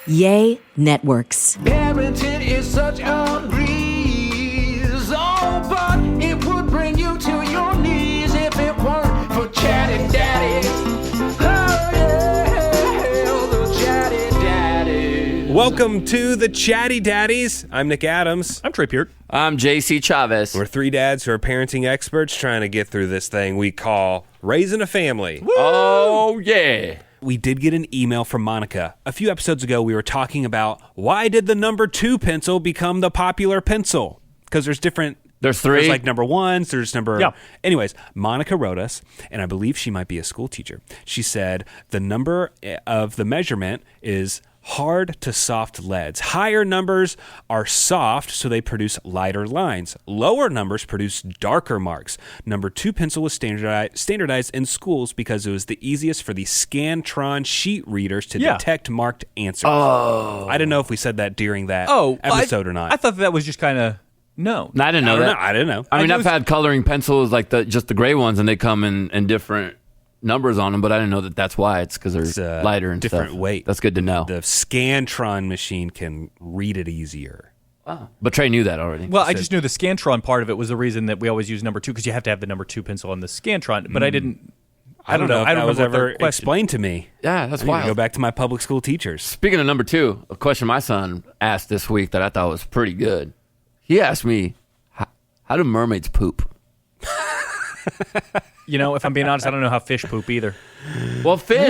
Yay Networks. Parenting is such a breeze, oh, but it would bring you to your knees if it weren't for Chatty Daddies. Oh, yeah, the Chatty Daddies. Welcome to the Chatty Daddies. I'm Nick Adams. I'm Trey Peart. I'm JC Chavez. We're three dads who are parenting experts trying to get through this thing we call raising a family. Woo! Oh, yeah. We did get an email from Monica. A few episodes ago, we were talking about why did the number 2 pencil become the popular pencil? Because there's different... There's three. There's like number 1s, there's number... Yeah. Anyways, Monica wrote us, and I believe she might be a school teacher. She said the number of the measurement is hard to soft leads. Higher numbers are soft, so they produce lighter lines. Lower numbers produce darker marks. Number 2 pencil was standardized in schools because it was the easiest for the Scantron sheet readers to detect marked answers. Oh. I didn't know if we said that during that episode or not. I thought that was just kind of no. I didn't know that. I didn't know. I mean, I've had coloring pencils like just the gray ones, and they come in different numbers on them, but I didn't know that that's why. It's because they're lighter and different stuff. weight. That's good to know. The Scantron machine can read it easier. Wow. But Trey knew that already. Well, I just knew the Scantron part of it was the reason that we always use number 2 because you have to have the number 2 pencil on the Scantron. But I didn't. I don't know if I don't that was remember ever what the question- explained to me. Yeah, that's I need to wild. go back to my public school teachers. Speaking of number 2, a question my son asked this week that I thought was pretty good. He asked me, how do mermaids poop? You know, if I'm being honest, I don't know how fish poop either. Well, fish,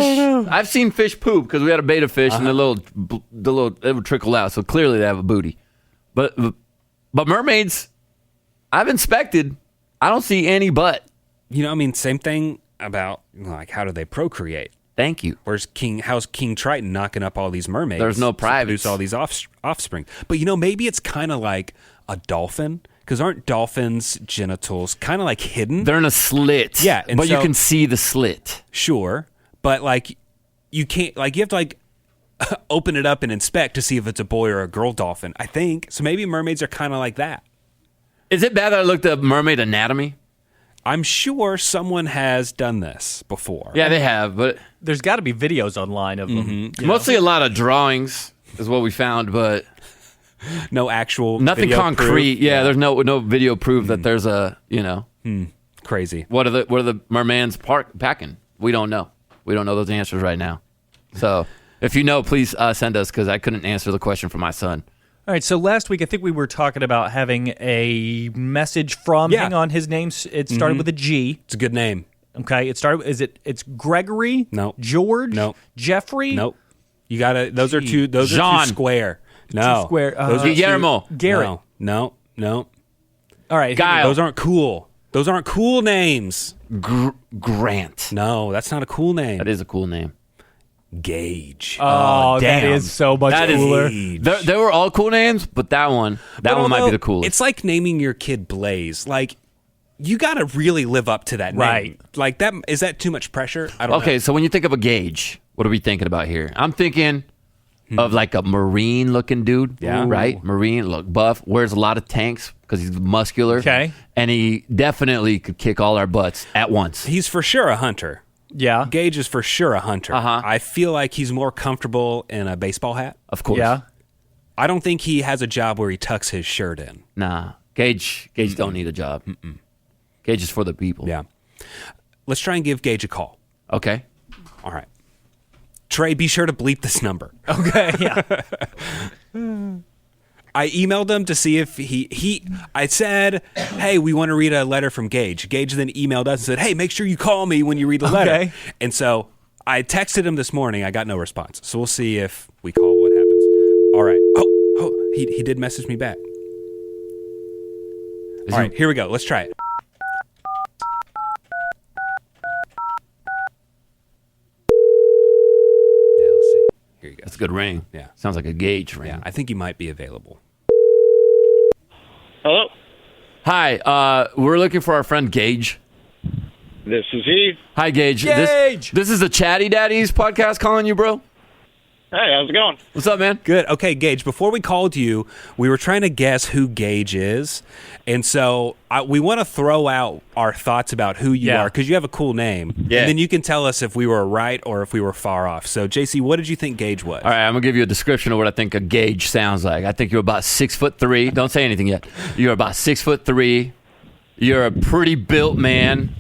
I've seen fish poop because we had a beta fish and the little it would trickle out. So clearly they have a booty. But mermaids, I've inspected. I don't see any butt. You know, I mean, same thing about like how do they procreate? Thank you. How's King Triton knocking up all these mermaids? There's no to privates. produce all these offspring. But you know, maybe it's kind of like a dolphin. Because aren't dolphins' genitals kind of like hidden? They're in a slit. Yeah, and but you so- can see the slit. Sure, but like you can't, like you have to like open it up and inspect to see if it's a boy or a girl dolphin. I think so. Maybe mermaids are kind of like that. Is it bad that I looked up mermaid anatomy? I'm sure someone has done this before. Yeah, they have, but There's got to be videos online of them. you know? mostly a lot of drawings is what we found, but No actual nothing video concrete. proof. Yeah, there's no video proof that there's a, Crazy. what are the mermans packing? We don't know. We don't know those answers right now. So if you know, please send us because I couldn't answer the question for my son. All right, so last week I think we were talking about having a message from, Yeah. hang on, his name, it started with a G. It's a good name. Okay, it's Gregory? No. George? No. Jeffrey? Nope. You gotta. Those are two Jean. square. No. Two square. Those are Guillermo. Garrett. No. All right. Guile. Those aren't cool. Those aren't cool names. Grant. No, that's not a cool name. That is a cool name. Gage. Oh, that damn. is so much That is- cooler. They were all cool names, but that one might be the coolest. It's like naming your kid Blaze. Like, you got to really live up to that name. Right. Like, that is that too much pressure? I don't know. Okay, so when you think of a Gage, what are we thinking about here? I'm thinking of like a Marine-looking dude. Yeah. Right? Marine, look buff, wears a lot of tanks because he's muscular. Okay. And he definitely could kick all our butts at once. He's for sure a hunter. Yeah. Gage is for sure a hunter. Uh-huh. I feel like he's more comfortable in a baseball hat. Of course. Yeah. I don't think he has a job where he tucks his shirt in. Nah. Gage don't need a job. Gage is for the people. Yeah. Let's try and give Gage a call. Okay. All right. Trey, be sure to bleep this number. Okay, yeah. I emailed him to see if I said, hey, we want to read a letter from Gage. Gage then emailed us and said, hey, make sure you call me when you read the letter. Okay. And so I texted him this morning. I got no response. So we'll see if we call what happens. All right. Oh, he did message me back. All right, here we go. Let's try it. Yeah, let's see. Here you go. That's a good ring. Yeah. Sounds like a Gage ring. Yeah, I think he might be available. Hello, Hi, we're looking for our friend Gage. this is he. Hi, Gage. Gage! This is the Chatty Daddies podcast calling you, bro. Hey, how's it going? What's up, man? Good. Okay, Gage, before we called you, we were trying to guess who Gage is. And so we want to throw out our thoughts about who you are because you have a cool name. Yeah. And then you can tell us if we were right or if we were far off. So, JC, what did you think Gage was? All right, I'm going to give you a description of what I think a Gage sounds like. I think you're about 6'3". Don't say anything yet. You're about 6'3". You're a pretty built man.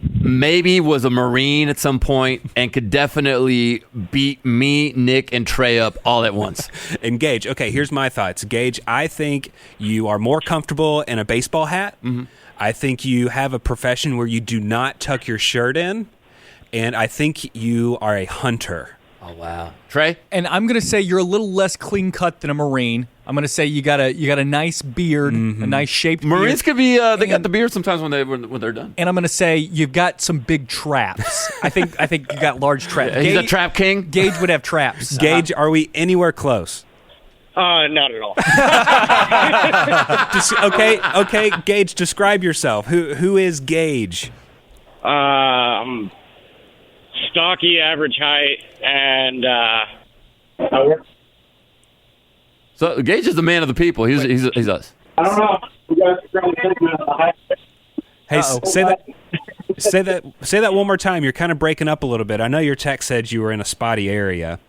Maybe was a Marine at some point and could definitely beat me, Nick, and Trey up all at once. And Gage, okay, here's my thoughts. Gage, I think you are more comfortable in a baseball hat. Mm-hmm. I think you have a profession where you do not tuck your shirt in. And I think you are a hunter. Oh, wow. Trey? And I'm going to say you're a little less clean cut than a Marine. I'm going to say you got a nice beard, a nice shaped Marines beard. could be they got the beard sometimes when they're done. And I'm going to say you've got some big traps. I think you got large traps. He's a trap king. Gage would have traps. Gage, are we anywhere close? Not at all. Okay, Gage, describe yourself. Who is Gage? I'm stocky, average height, and So Gage is the man of the people. He's us. I don't know. You guys are probably thinking about the height. Hey, say that one more time. You're kind of breaking up a little bit. I know your text said you were in a spotty area.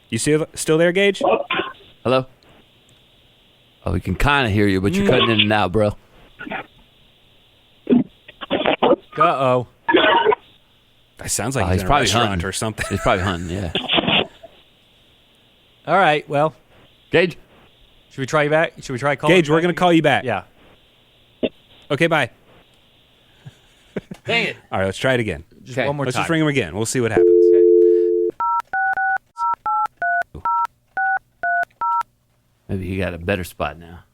You still there, Gage? Hello? Oh, we can kind of hear you, but you're cutting in and out, bro. Uh-oh. That sounds like he's he's in a probably restaurant hunting or something. He's probably hunting, yeah. All right, well, Gage? should we try you back? Should we try calling Gage, you we're back? going to call you back. Yeah. Okay, bye. Dang it. All right, let's try it again. Just one more Let's time. just ring him again. We'll see what happens. Maybe he got a better spot now.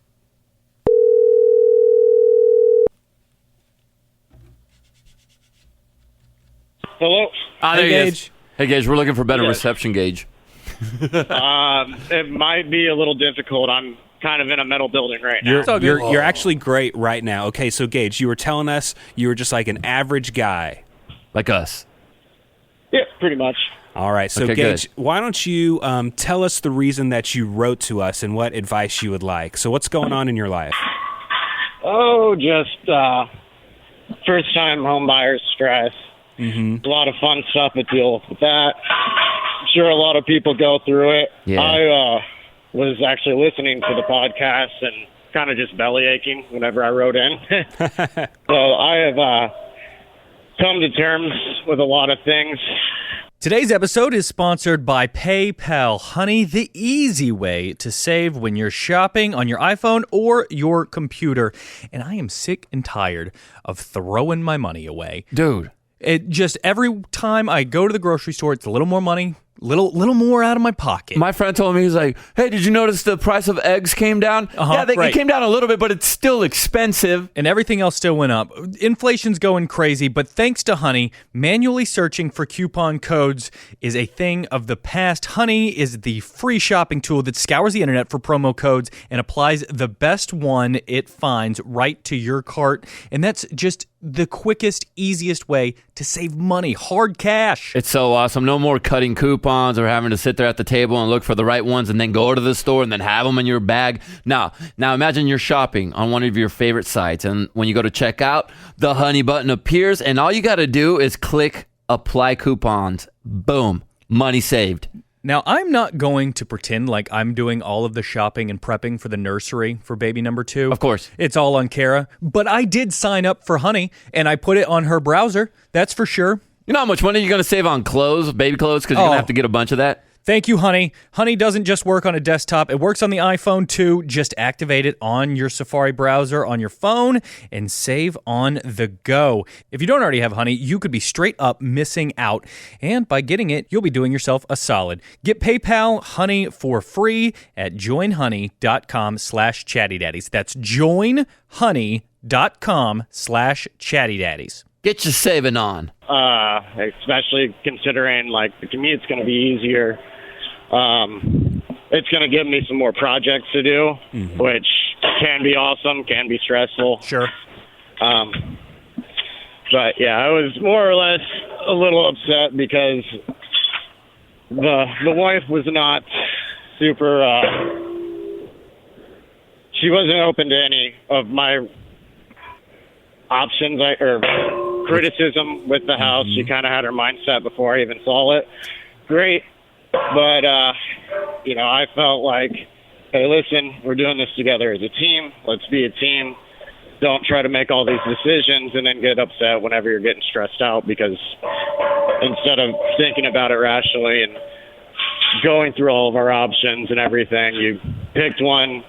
Hello. Ah, Hey, there he is. Gage. Hey, Gage, we're looking for better Yes. reception, Gage. It might be a little difficult. I'm kind of in a metal building right now. You're actually great right now. Okay, so Gage, you were telling us you were just like an average guy. Like us. Yeah, pretty much. All right, so Okay, Gage, good. why don't you tell us the reason that you wrote to us and what advice you would like? So what's going on in your life? Oh, just first-time home buyer stress. Mm-hmm. A lot of fun stuff to deal with that. I'm sure a lot of people go through it. Yeah. I was actually listening to the podcast and kind of just belly aching whenever I wrote in. So I have come to terms with a lot of things. Today's episode is sponsored by PayPal. Honey, the easy way to save when you're shopping on your iPhone or your computer. And I am sick and tired of throwing my money away. Dude. It just every time I go to the grocery store, it's a little more money, little more out of my pocket. My friend told me, he's like, hey, did you notice the price of eggs came down? Yeah, right. It came down a little bit, but it's still expensive. And everything else still went up. Inflation's going crazy, but thanks to Honey, manually searching for coupon codes is a thing of the past. Honey is the free shopping tool that scours the internet for promo codes and applies the best one it finds right to your cart. And that's just the quickest, easiest way to save money, hard cash. It's so awesome. No more cutting coupons or having to sit there at the table and look for the right ones and then go to the store and then have them in your bag. Now imagine you're shopping on one of your favorite sites, and when you go to check out, the Honey button appears, and all you got to do is click Apply Coupons. Boom. Money saved. Now, I'm not going to pretend like I'm doing all of the shopping and prepping for the nursery for baby number 2. Of course. It's all on Kara. But I did sign up for Honey, and I put it on her browser. That's for sure. You know how much money you're going to save on clothes, baby clothes, because you're going to have to get a bunch of that? Thank you, Honey. Honey doesn't just work on a desktop. It works on the iPhone, too. Just activate it on your Safari browser on your phone and save on the go. If you don't already have Honey, you could be straight up missing out. And by getting it, you'll be doing yourself a solid. Get PayPal Honey for free at joinhoney.com/chattydaddies. That's joinhoney.com/chattydaddies. Get your saving on. Especially considering like the commute's going to be easier. It's going to give me some more projects to do, which can be awesome, can be stressful. Sure. But yeah, I was more or less a little upset because the wife was not super. She wasn't open to any of my options or criticism with the house. She kind of had her mindset before I even saw it. Great, but I felt like, hey, listen, we're doing this together as a team. Let's be a team. Don't try to make all these decisions and then get upset whenever you're getting stressed out, because instead of thinking about it rationally and going through all of our options and everything, you picked one,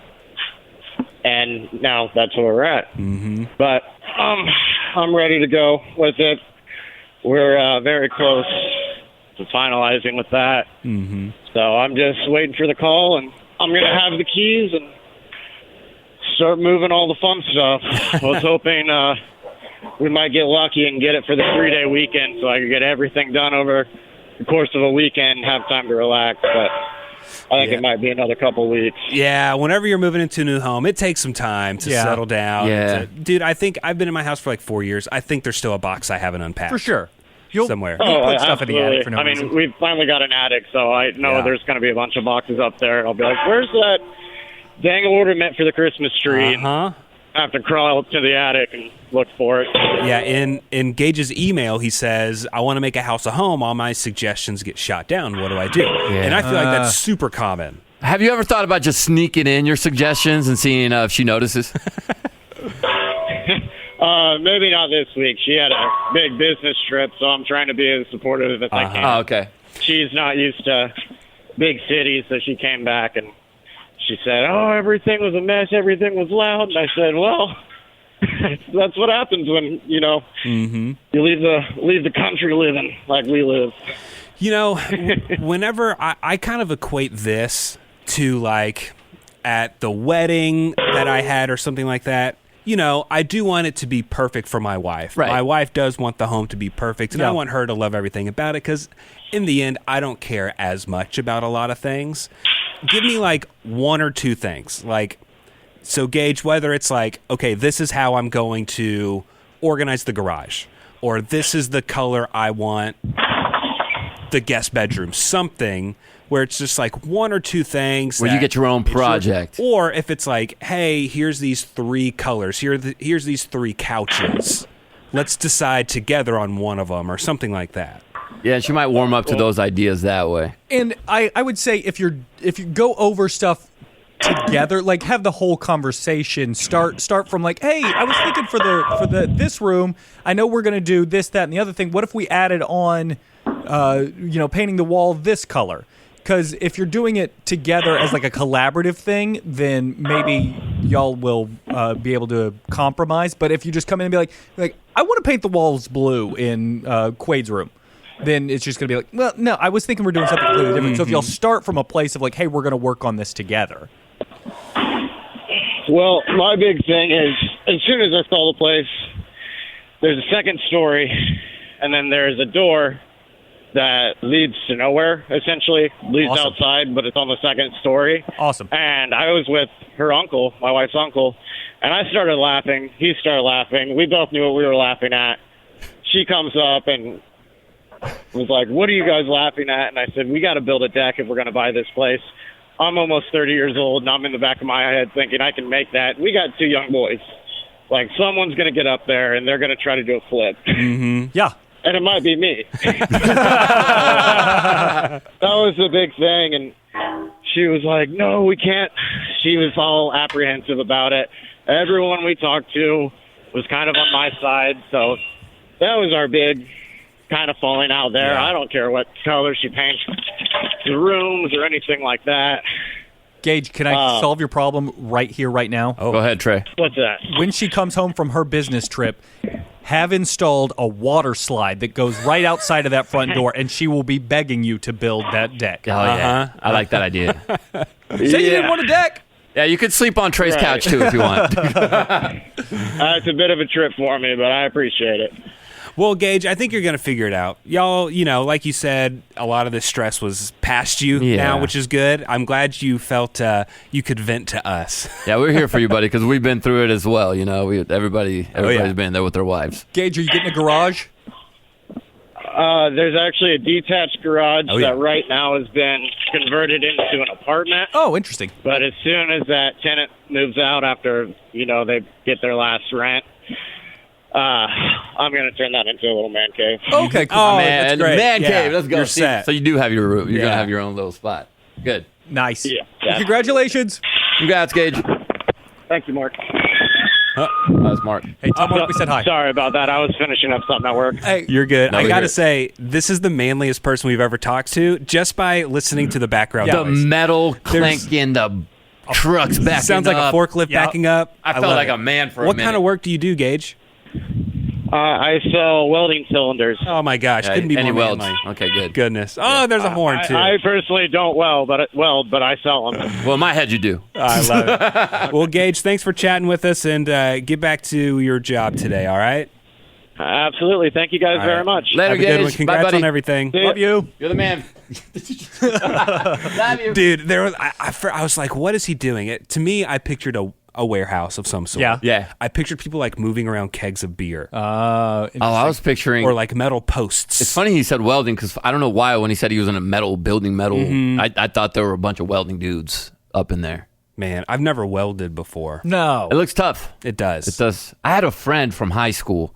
and now that's where we're at. Mm-hmm. But I'm ready to go with it. We're very close to finalizing with that. Mm-hmm. So I'm just waiting for the call, and I'm going to have the keys and start moving all the fun stuff. I was hoping we might get lucky and get it for the 3-day weekend so I could get everything done over the course of a weekend and have time to relax. But I think it might be another couple weeks. Yeah, whenever you're moving into a new home, it takes some time to settle down. Yeah. Dude, I think I've been in my house for like 4 years. I think there's still a box I haven't unpacked. For sure. Somewhere. You'll put stuff in the attic for no reason. I mean, we've finally got an attic, so I know there's going to be a bunch of boxes up there. I'll be like, where's that dang ornament for the Christmas tree? Uh-huh. I have to crawl up to the attic and look for it. Yeah, in Gage's email, he says, I want to make a house a home. All my suggestions get shot down. What do I do? Yeah. And I feel like that's super common. Have you ever thought about just sneaking in your suggestions and seeing if she notices? Maybe not this week. She had a big business trip, so I'm trying to be as supportive as I can. Oh, okay. She's not used to big cities, so she came back and she said, oh, everything was a mess, everything was loud. And I said, well, that's what happens when, you leave the country living like we live. Whenever I kind of equate this to like at the wedding that I had or something like that. I do want it to be perfect for my wife. Right. My wife does want the home to be perfect, and I want her to love everything about it, because in the end, I don't care as much about a lot of things. Give me like one or two things. Like, so Gage, whether it's like, okay, this is how I'm going to organize the garage, or this is the color I want the guest bedroom, something where it's just like one or two things. Where you get your own project. Or if it's like, hey, here's these 3 colors. Here's these 3 couches. Let's decide together on one of them, or something like that. Yeah, she might warm up to those ideas that way. And I would say if you go over stuff together, like have the whole conversation, start from like, hey, I was thinking for the this room, I know we're gonna do this, that, and the other thing. What if we added on painting the wall this color? Because if you're doing it together as like a collaborative thing, then maybe y'all will be able to compromise. But if you just come in and be like I want to paint the walls blue in Quade's room, then it's just going to be like, well, no, I was thinking we're doing something completely different. So if y'all start from a place of like, hey, we're going to work on this together. Well, my big thing is, as soon as I saw the place, there's a second story, and then there's a door that leads to nowhere, essentially. Leads outside, but it's on the second story. Awesome. And I was with her uncle, my wife's uncle, and I started laughing. He started laughing. We both knew what we were laughing at. She comes up and was like, what are you guys laughing at? And I said, we got to build a deck if we're going to buy this place. I'm almost 30 years old, and I'm in the back of my head thinking I can make that. We got 2 young boys. Like, someone's going to get up there, and they're going to try to do a flip. Mm-hmm. Yeah. And it might be me. That was the big thing. And she was like, no, we can't. She was all apprehensive about it. Everyone we talked to was kind of on my side. So that was our big kind of falling out there. Yeah. I don't care what color she paints the rooms or anything like that. Gage, can I solve your problem right here, right now? Oh. Go ahead, Trey. What's that? When she comes home from her business trip, have installed a water slide that goes right outside of that front door, and she will be begging you to build that deck. Oh, yeah. I like that idea. Say you didn't want a deck. Yeah, you could sleep on Trey's couch, too, if you want. It's a bit of a trip for me, but I appreciate it. Well, Gage, I think you're going to figure it out. Y'all, like you said, a lot of this stress was past you now, which is good. I'm glad you felt you could vent to us. Yeah, we're here for you, buddy, because we've been through it as well. Everybody's been there with their wives. Gage, are you getting a garage? There's actually a detached garage Oh, yeah. that right now has been converted into an apartment. Oh, interesting. But as soon as that tenant moves out after, they get their last rent, I'm going to turn that into a little man cave. Okay, cool. Oh, Man, that's great. man Yeah, cave. Let's go. you're See, set. So you do have your room. You're Yeah. gonna have your own little spot. Good. Nice. Yeah. Congratulations. Congrats, Gage. Thank you, Mark. That's Mark. Hey, tell Mark we said hi. Sorry about that. I was finishing up something at work. Hey, You're good. No, I we got hear to it. say, this is the manliest person we've ever talked to just by listening to the background The noise. metal clanking, the trucks backing Sounds like up. a forklift Yeah. backing up. I felt love like it. a man for a What minute. kind of work do you do, Gage? I sell welding cylinders. Oh my gosh, couldn't be and he more welds. manly. Okay, good. Goodness. Oh, there's a horn too. I personally don't weld, but I sell them. Well, in my head, you do. I love it. Well, Gage, thanks for chatting with us, and get back to your job today. All right. Absolutely. Thank you guys All very right. much. Later, Have a good Gage. one. Congrats Bye, buddy. on everything. See ya. love you. You're the man. Love you. Dude, there was I was like, what is he doing? To me, I pictured a warehouse of some sort. Yeah. Yeah. I pictured people like moving around kegs of beer Oh, I was picturing. or like metal posts. It's funny he said welding because I don't know why when he said he was in a metal building metal, I thought there were a bunch of welding dudes up in there. Man, I've never welded before. No. It looks tough. It does. It does. I had a friend from high school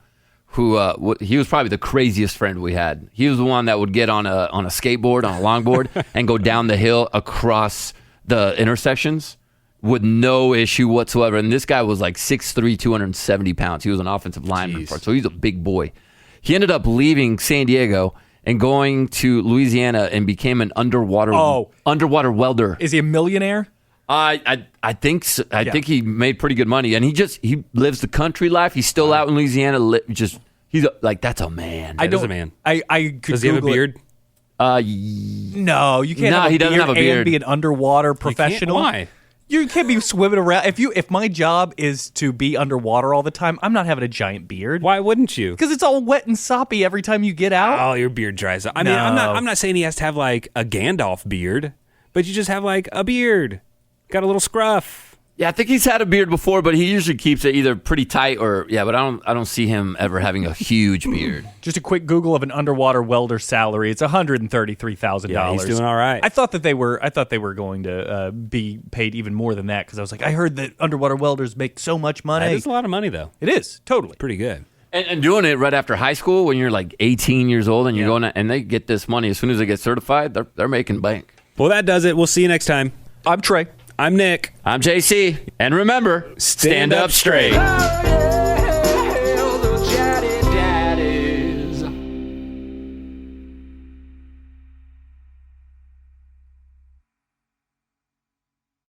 who he was probably the craziest friend we had. He was the one that would get on a skateboard, on a longboard, and go down the hill across the intersections with no issue whatsoever. And this guy was like 6'3", 270 pounds. He was an offensive lineman, Jeez. so he's a big boy. He ended up leaving San Diego and going to Louisiana and became an underwater welder. Is he a millionaire? I think so. I think he made pretty good money, and he lives the country life. He's still out in Louisiana. That's a man. That is a man. I could Does he have a Google it. beard? No, you can't. No, have a he doesn't beard have a beard. And be an underwater professional. Why? You can't be swimming around. If my job is to be underwater all the time, I'm not having a giant beard. Why wouldn't you? Because it's all wet and soppy every time you get out. Oh, your beard dries up. I mean, No. I'm not saying he has to have like a Gandalf beard, but you just have like a beard. Got a little scruff. Yeah, I think he's had a beard before, but he usually keeps it either pretty tight or but I don't see him ever having a huge beard. Just a quick Google of an underwater welder salary. It's $133,000. Yeah, he's doing all right. I thought that they were going to be paid even more than that because I was like, I heard that underwater welders make so much money. That is a lot of money though. It is totally. Pretty good. And doing it right after high school when you're like 18 years old and you're going and they get this money as soon as they get certified, they're making bank. Well, that does it. We'll see you next time. I'm Trey. I'm Nick. I'm JC, and remember, stand up straight. Oh, yeah.